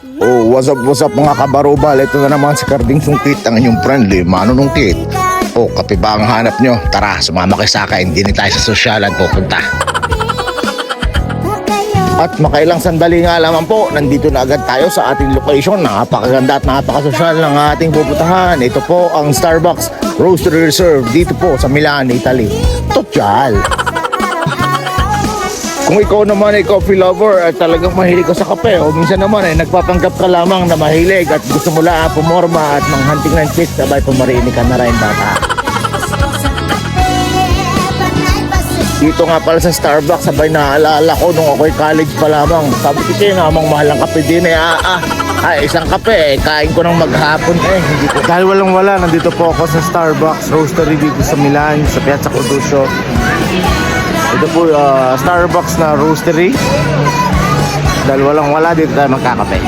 Oh, what's up mga kabarubal? Ito na naman si Karding Sungkit, ang inyong friendly manunungkit. Oh, kape ba ang hanap nyo? Tara, sumama kayo sa akin. Hindi na tayo sa sosyalan pupunta. At makailang sandali nga lamang po, nandito na agad tayo sa ating location. Napakaganda at napakasosyal ng ating pupuntahan. Ito po ang Starbucks Roastery Reserve dito po sa Milan, Italy. Total! Kung ikaw naman ay coffee lover at talagang mahilig ka sa kape, o minsan naman ay nagpapanggap ka lamang na mahilig at gusto mo lang pumorma at manghanting ng chicks, sabay pumarinig ka na rin bata. Dito nga pala sa Starbucks, sabay naalala ko nung ako'y college pa lamang. Sabi ko kayo nga, mahal ang kape din eh. Isang kape kain ko ng maghapon eh. Hindi ko. Dahil walang-wala, nandito po ako sa Starbucks Roastery dito sa Milan, sa Piazza Cordusio. Ito po Starbucks na roastery. Dahil walang-wala, dito tayo magkakape.